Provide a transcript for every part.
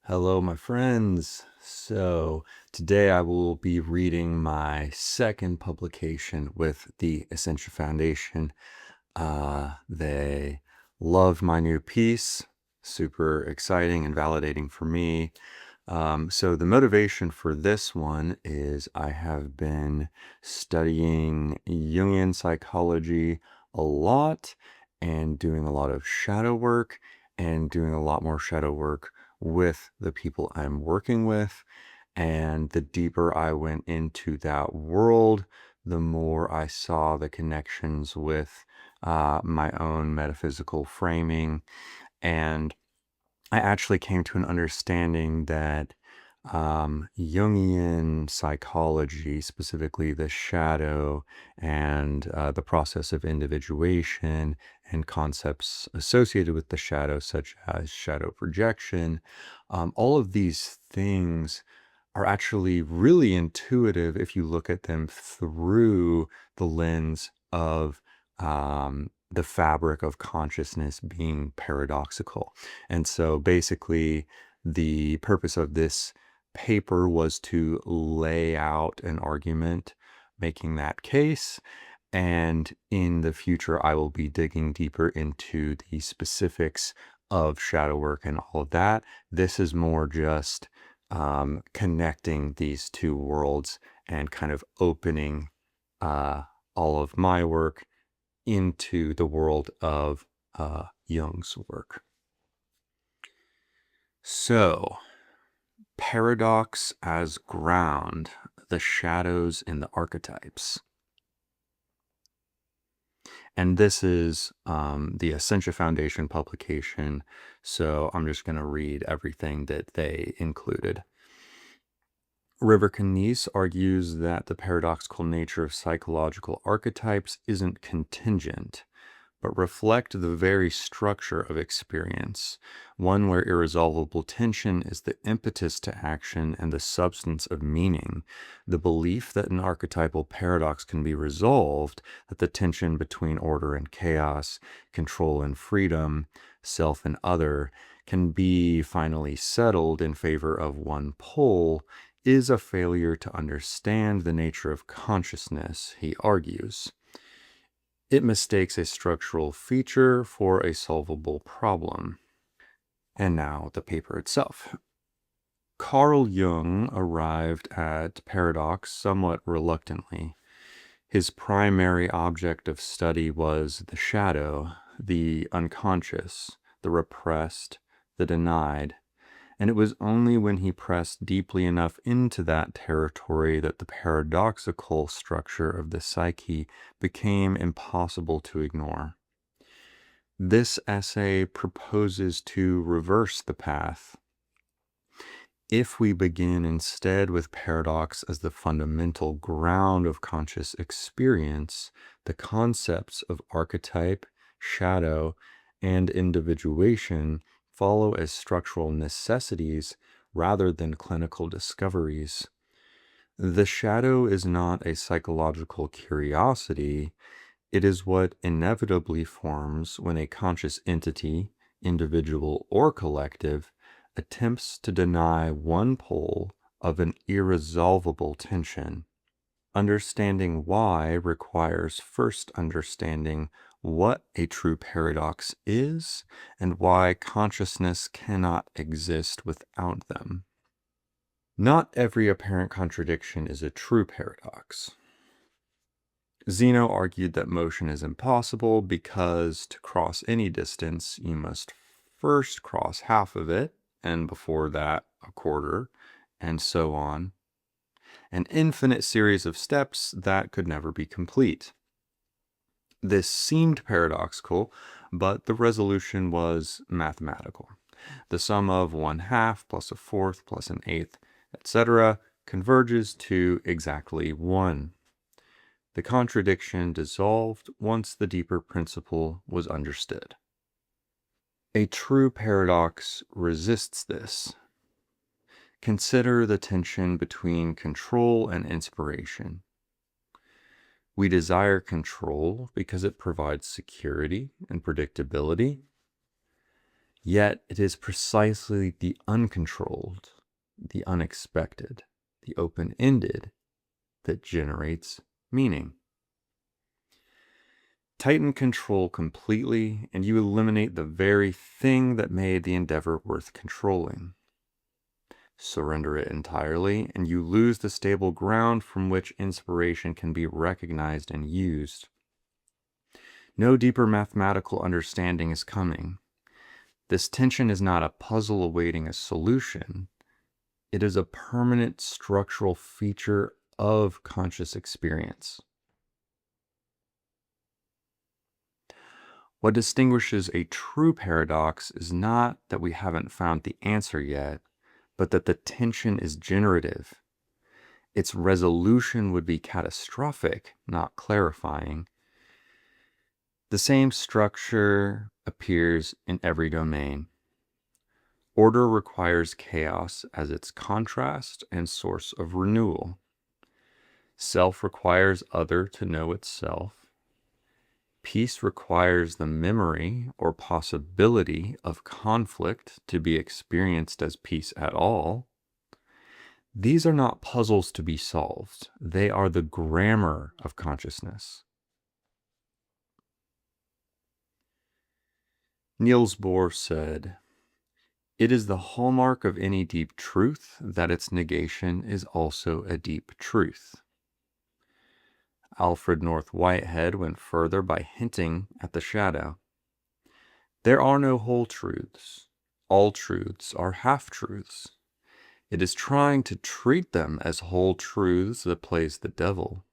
Hello, my friends. So, today I will be reading my second publication with the Essentia Foundation. They loved my new piece, super exciting and validating for me. So, the motivation for this one is I have been studying Jungian psychology a lot and doing a lot of shadow work and doing a lot more shadow work with the people I'm working with. And the deeper I went into that world, the more I saw the connections with my own metaphysical framing. And I actually came to an understanding that Jungian psychology, specifically the shadow and the process of individuation and concepts associated with the shadow, such as shadow projection, all of these things are actually really intuitive if you look at them through the lens of the fabric of consciousness being paradoxical. And so basically, the purpose of this paper was to lay out an argument making that case. And in the future, I will be digging deeper into the specifics of shadow work and all of that. This is more just connecting these two worlds and kind of opening all of my work into the world of Jung's work. So, paradox as ground, the shadows in the archetypes. And this is the Essentia Foundation publication, so I'm just going to read everything that they included. River Knies argues that the paradoxical nature of psychological archetypes isn't contingent, but reflect the very structure of experience, one where irresolvable tension is the impetus to action and the substance of meaning. The belief that an archetypal paradox can be resolved, that the tension between order and chaos, control and freedom, self and other, can be finally settled in favor of one pole, is a failure to understand the nature of consciousness, he argues. It mistakes a structural feature for a solvable problem. And now the paper itself. Carl Jung arrived at paradox somewhat reluctantly. His primary object of study was the shadow, the unconscious, the repressed, the denied. And it was only when he pressed deeply enough into that territory that the paradoxical structure of the psyche became impossible to ignore. This essay proposes to reverse the path. If we begin instead with paradox as the fundamental ground of conscious experience, the concepts of archetype, shadow, and individuation follow as structural necessities rather than clinical discoveries. The shadow is not a psychological curiosity, it is what inevitably forms when a conscious entity, individual or collective, attempts to deny one pole of an irresolvable tension. Understanding why requires first understanding what a true paradox is and why consciousness cannot exist without them. Not every apparent contradiction is a true paradox. Zeno argued that motion is impossible because to cross any distance, you must first cross half of it, and before that, a quarter, and so on. An infinite series of steps that could never be complete. This seemed paradoxical, but the resolution was mathematical. The sum of 1/2 plus a fourth plus an eighth, etc., converges to exactly 1. The contradiction dissolved once the deeper principle was understood. A true paradox resists this. Consider the tension between control and inspiration. We desire control because it provides security and predictability. Yet it is precisely the uncontrolled, the unexpected, the open-ended that generates meaning. Tighten control completely, and you eliminate the very thing that made the endeavor worth controlling. Surrender it entirely, and you lose the stable ground from which inspiration can be recognized and used. No deeper mathematical understanding is coming. This tension is not a puzzle awaiting a solution. It is a permanent structural feature of conscious experience. What distinguishes a true paradox is not that we haven't found the answer yet, but that the tension is generative. Its resolution would be catastrophic, not clarifying. The same structure appears in every domain. Order requires chaos as its contrast and source of renewal. Self requires other to know itself. Peace requires the memory or possibility of conflict to be experienced as peace at all. These are not puzzles to be solved. They are the grammar of consciousness. Niels Bohr said, "It is the hallmark of any deep truth that its negation is also a deep truth." Alfred North Whitehead went further by hinting at the shadow. There are no whole truths. All truths are half-truths. It is trying to treat them as whole truths that plays the devil.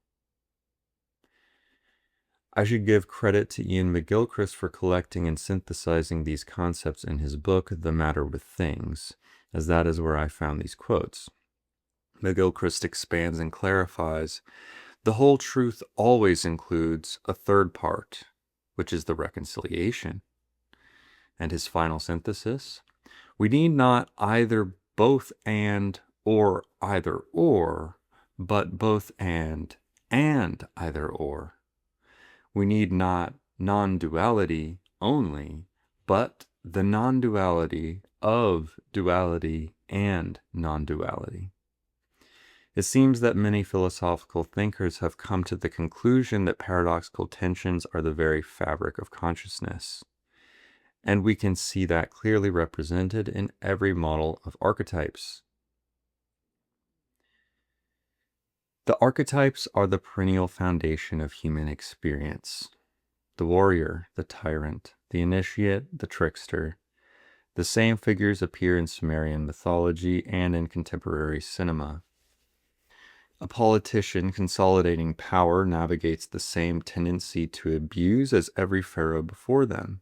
I should give credit to Ian McGilchrist for collecting and synthesizing these concepts in his book, The Matter with Things, as that is where I found these quotes. McGilchrist expands and clarifies, the whole truth always includes a third part, which is the reconciliation. And his final synthesis, we need not either both and or either or, but both and either or. We need not non-duality only, but the non-duality of duality and non-duality. It seems that many philosophical thinkers have come to the conclusion that paradoxical tensions are the very fabric of consciousness. And we can see that clearly represented in every model of archetypes. The archetypes are the perennial foundation of human experience. The warrior, the tyrant, the initiate, the trickster. The same figures appear in Sumerian mythology and in contemporary cinema. A politician consolidating power navigates the same tendency to abuse as every pharaoh before them.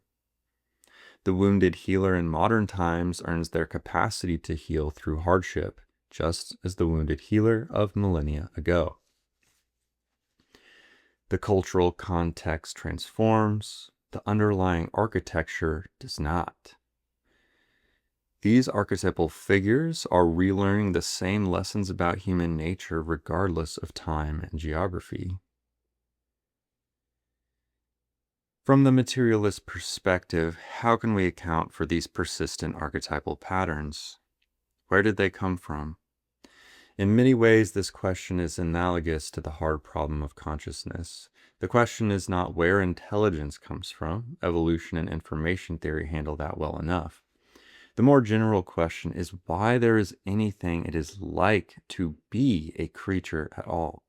The wounded healer in modern times earns their capacity to heal through hardship, just as the wounded healer of millennia ago. The cultural context transforms, the underlying architecture does not. These archetypal figures are relearning the same lessons about human nature regardless of time and geography. From the materialist perspective, how can we account for these persistent archetypal patterns? Where did they come from? In many ways, this question is analogous to the hard problem of consciousness. The question is not where intelligence comes from. Evolution and information theory handle that well enough. The more general question is why there is anything it is like to be a creature at all.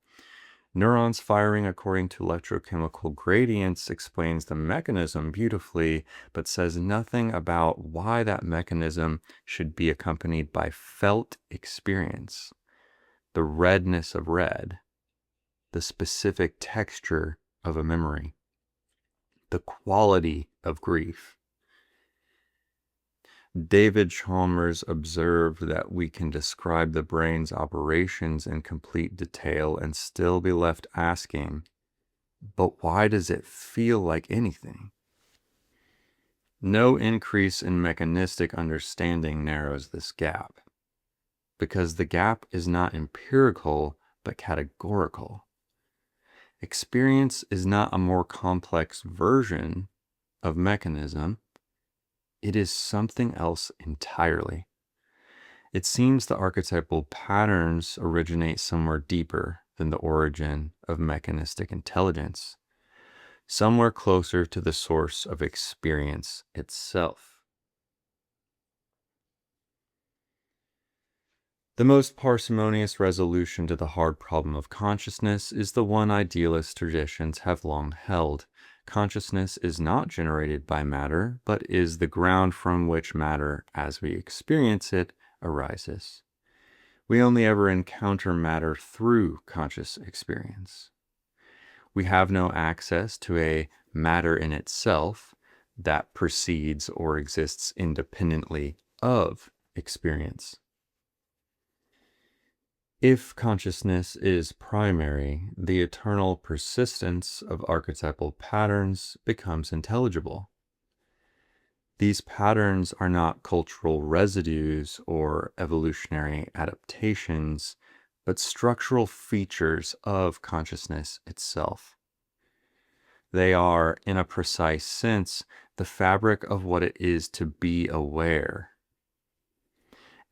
Neurons firing according to electrochemical gradients explains the mechanism beautifully, but says nothing about why that mechanism should be accompanied by felt experience. The redness of red, the specific texture of a memory, the quality of grief. David Chalmers observed that we can describe the brain's operations in complete detail and still be left asking, but why does it feel like anything? No increase in mechanistic understanding narrows this gap, because the gap is not empirical, but categorical. Experience is not a more complex version of mechanism. It is something else entirely. It seems the archetypal patterns originate somewhere deeper than the origin of mechanistic intelligence, somewhere closer to the source of experience itself. The most parsimonious resolution to the hard problem of consciousness is the one idealist traditions have long held. Consciousness is not generated by matter, but is the ground from which matter, as we experience it, arises. We only ever encounter matter through conscious experience. We have no access to a matter in itself that precedes or exists independently of experience. If consciousness is primary, the eternal persistence of archetypal patterns becomes intelligible. These patterns are not cultural residues or evolutionary adaptations, but structural features of consciousness itself. They are, in a precise sense, the fabric of what it is to be aware.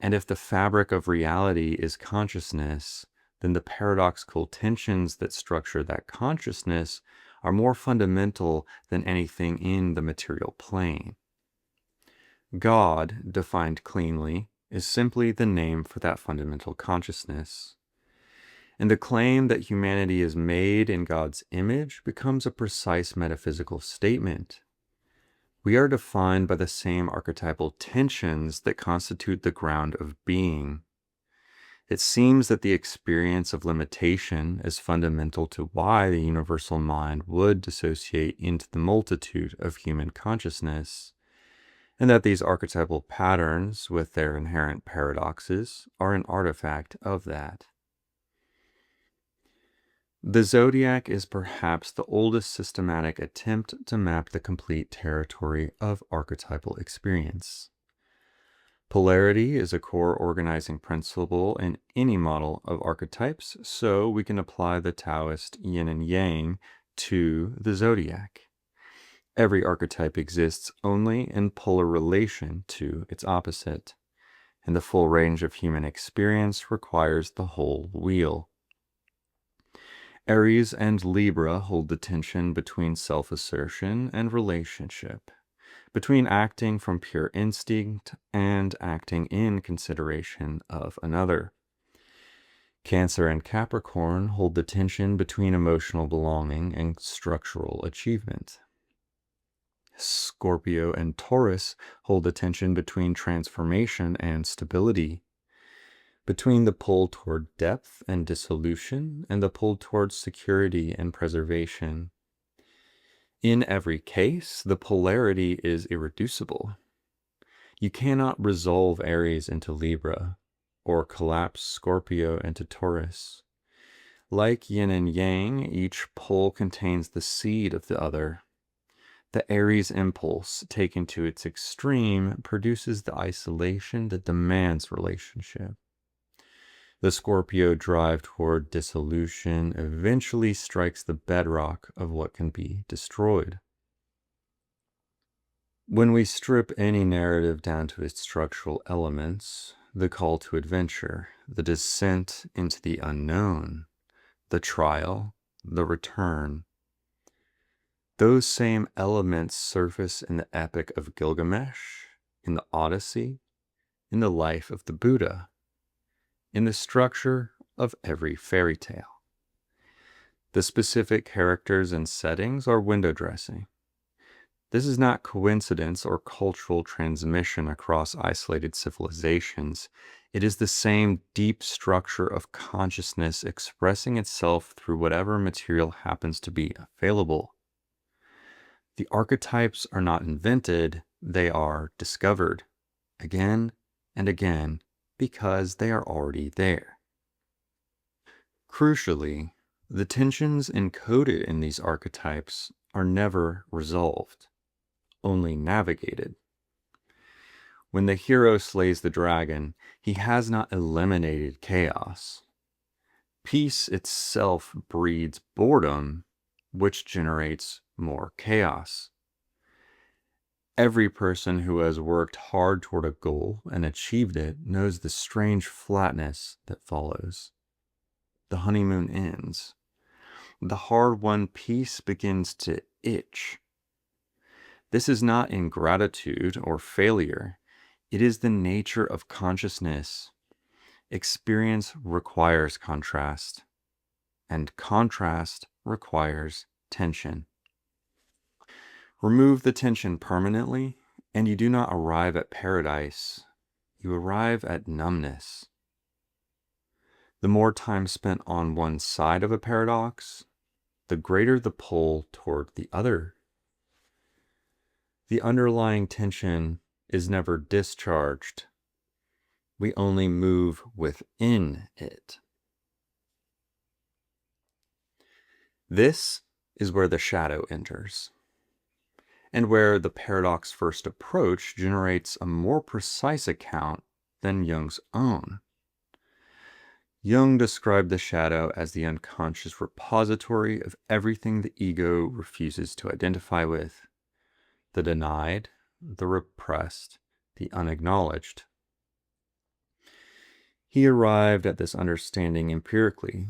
And if the fabric of reality is consciousness, then the paradoxical tensions that structure that consciousness are more fundamental than anything in the material plane. God, defined cleanly, is simply the name for that fundamental consciousness. And the claim that humanity is made in God's image becomes a precise metaphysical statement. We are defined by the same archetypal tensions that constitute the ground of being. It seems that the experience of limitation is fundamental to why the universal mind would dissociate into the multitude of human consciousness, and that these archetypal patterns, with their inherent paradoxes, are an artifact of that. The zodiac is perhaps the oldest systematic attempt to map the complete territory of archetypal experience. Polarity is a core organizing principle in any model of archetypes, so we can apply the Taoist yin and yang to the zodiac. Every archetype exists only in polar relation to its opposite, and the full range of human experience requires the whole wheel. Aries and Libra hold the tension between self-assertion and relationship, between acting from pure instinct and acting in consideration of another. Cancer and Capricorn hold the tension between emotional belonging and structural achievement. Scorpio and Taurus hold the tension between transformation and stability, between the pull toward depth and dissolution and the pull towards security and preservation. In every case, the polarity is irreducible. You cannot resolve Aries into Libra or collapse Scorpio into Taurus. Like yin and yang, each pole contains the seed of the other. The Aries impulse, taken to its extreme, produces the isolation that demands relationship. The Scorpio drive toward dissolution eventually strikes the bedrock of what can be destroyed. When we strip any narrative down to its structural elements, the call to adventure, the descent into the unknown, the trial, the return, those same elements surface in the Epic of Gilgamesh, in the Odyssey, in the life of the Buddha, in the structure of every fairy tale. The specific characters and settings are window dressing. This is not coincidence or cultural transmission across isolated civilizations. It is the same deep structure of consciousness expressing itself through whatever material happens to be available. The archetypes are not invented, they are discovered again and again because they are already there. Crucially, the tensions encoded in these archetypes are never resolved, only navigated. When the hero slays the dragon, he has not eliminated chaos. Peace itself breeds boredom, which generates more chaos. Every person who has worked hard toward a goal and achieved it knows the strange flatness that follows. The honeymoon ends. The hard-won peace begins to itch. This is not ingratitude or failure. It is the nature of consciousness. Experience requires contrast, and contrast requires tension. Remove the tension permanently, and you do not arrive at paradise. You arrive at numbness. The more time spent on one side of a paradox, the greater the pull toward the other. The underlying tension is never discharged. We only move within it. This is where the shadow enters, and where the paradox first approach generates a more precise account than Jung's own. Jung described the shadow as the unconscious repository of everything the ego refuses to identify with: the denied, the repressed, the unacknowledged. He arrived at this understanding empirically,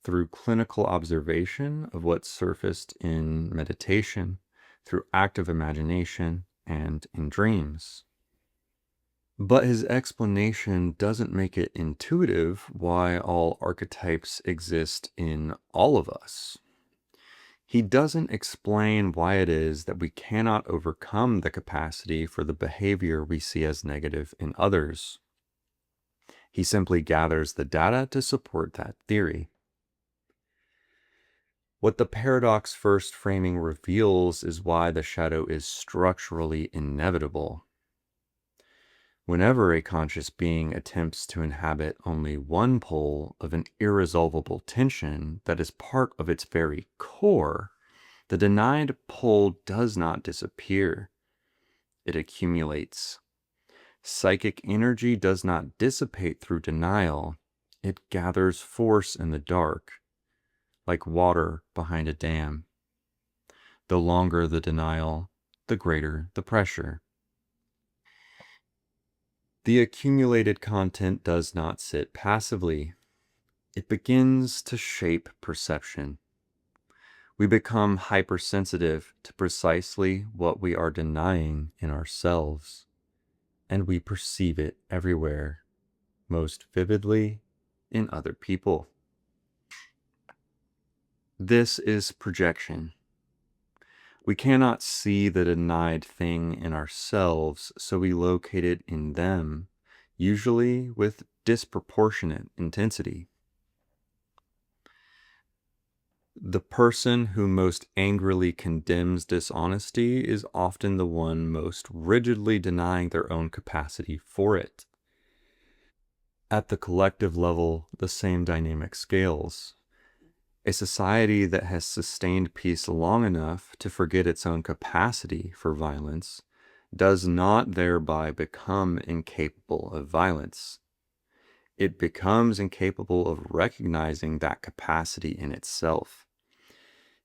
through clinical observation of what surfaced in meditation, through active imagination, and in dreams. But his explanation doesn't make it intuitive why all archetypes exist in all of us. He doesn't explain why it is that we cannot overcome the capacity for the behavior we see as negative in others. He simply gathers the data to support that theory. What the paradox first framing reveals is why the shadow is structurally inevitable. Whenever a conscious being attempts to inhabit only one pole of an irresolvable tension that is part of its very core, the denied pole does not disappear. It accumulates. Psychic energy does not dissipate through denial. It gathers force in the dark, like water behind a dam. The longer the denial, the greater the pressure. The accumulated content does not sit passively. It begins to shape perception. We become hypersensitive to precisely what we are denying in ourselves, and we perceive it everywhere, most vividly in other people. This is projection. We cannot see the denied thing in ourselves, so we locate it in them, usually with disproportionate intensity. The person who most angrily condemns dishonesty is often the one most rigidly denying their own capacity for it. At the collective level, the same dynamic scales. A society that has sustained peace long enough to forget its own capacity for violence does not thereby become incapable of violence. It becomes incapable of recognizing that capacity in itself.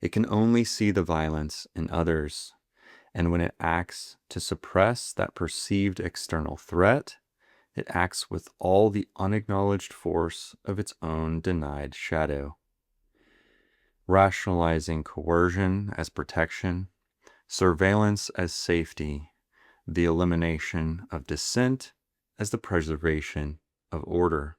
It can only see the violence in others, and when it acts to suppress that perceived external threat, it acts with all the unacknowledged force of its own denied shadow. Rationalizing coercion as protection, surveillance as safety, the elimination of dissent as the preservation of order.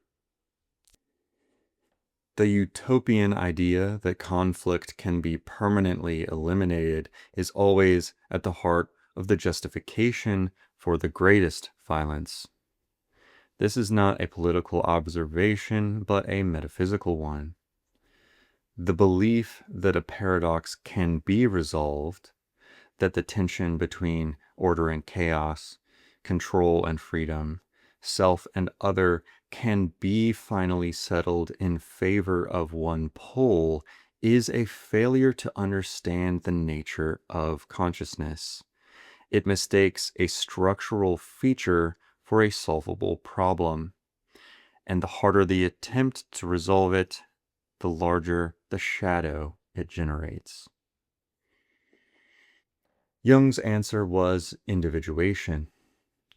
The utopian idea that conflict can be permanently eliminated is always at the heart of the justification for the greatest violence. This is not a political observation, but a metaphysical one. The belief that a paradox can be resolved, that the tension between order and chaos, control and freedom, self and other can be finally settled in favor of one pole, is a failure to understand the nature of consciousness. It mistakes a structural feature for a solvable problem, and the harder the attempt to resolve it, the larger the shadow it generates. Jung's answer was individuation,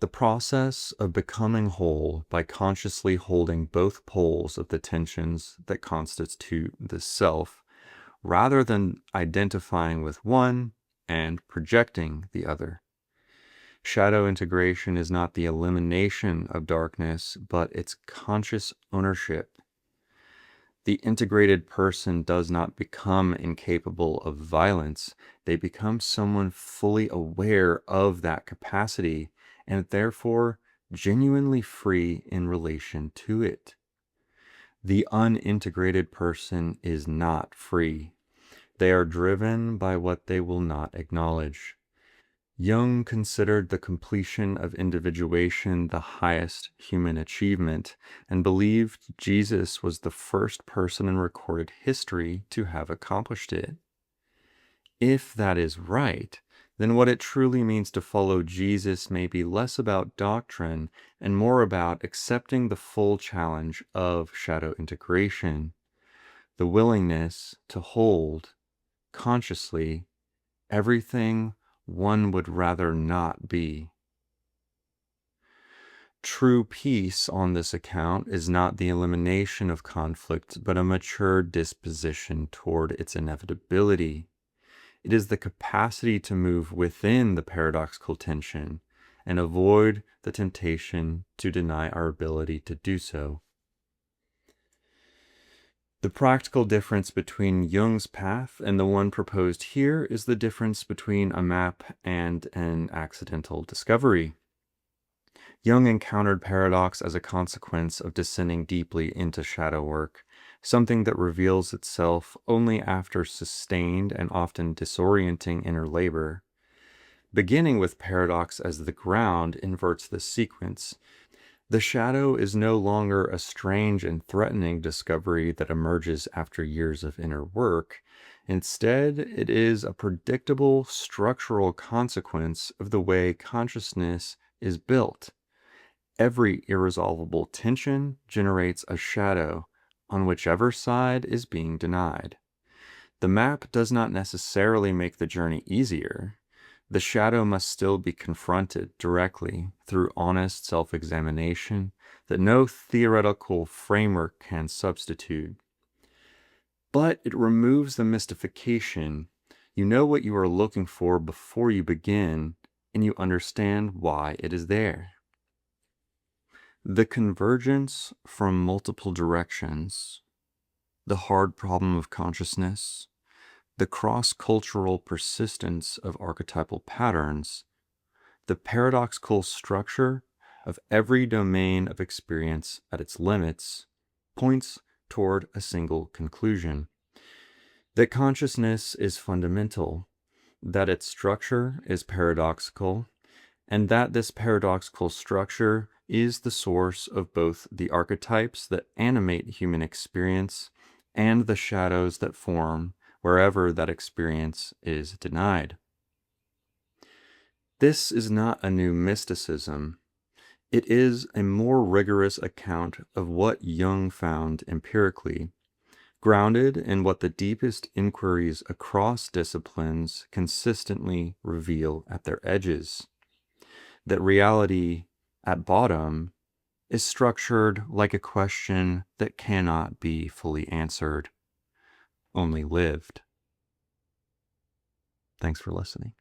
the process of becoming whole by consciously holding both poles of the tensions that constitute the self, rather than identifying with one and projecting the other. Shadow integration is not the elimination of darkness, but its conscious ownership. The integrated person does not become incapable of violence. They become someone fully aware of that capacity and therefore genuinely free in relation to it. The unintegrated person is not free. They are driven by what they will not acknowledge. Jung considered the completion of individuation the highest human achievement and believed Jesus was the first person in recorded history to have accomplished it. If that is right, then what it truly means to follow Jesus may be less about doctrine and more about accepting the full challenge of shadow integration, the willingness to hold consciously everything one would rather not be. True peace on this account is not the elimination of conflict, but a mature disposition toward its inevitability. It is the capacity to move within the paradoxical tension and avoid the temptation to deny our ability to do so. The practical difference between Jung's path and the one proposed here is the difference between a map and an accidental discovery. Jung encountered paradox as a consequence of descending deeply into shadow work, something that reveals itself only after sustained and often disorienting inner labor. Beginning with paradox as the ground inverts the sequence. The shadow is no longer a strange and threatening discovery that emerges after years of inner work. Instead, it is a predictable structural consequence of the way consciousness is built. Every irresolvable tension generates a shadow on whichever side is being denied. The map does not necessarily make the journey easier. The shadow must still be confronted directly through honest self-examination that no theoretical framework can substitute. But it removes the mystification. You know what you are looking for before you begin, and you understand why it is there. The convergence from multiple directions, the hard problem of consciousness, the cross-cultural persistence of archetypal patterns, the paradoxical structure of every domain of experience at its limits, points toward a single conclusion: that consciousness is fundamental, that its structure is paradoxical, and that this paradoxical structure is the source of both the archetypes that animate human experience and the shadows that form wherever that experience is denied. This is not a new mysticism. It is a more rigorous account of what Jung found empirically, grounded in what the deepest inquiries across disciplines consistently reveal at their edges: that reality, at bottom, is structured like a question that cannot be fully answered, only lived. Thanks for listening.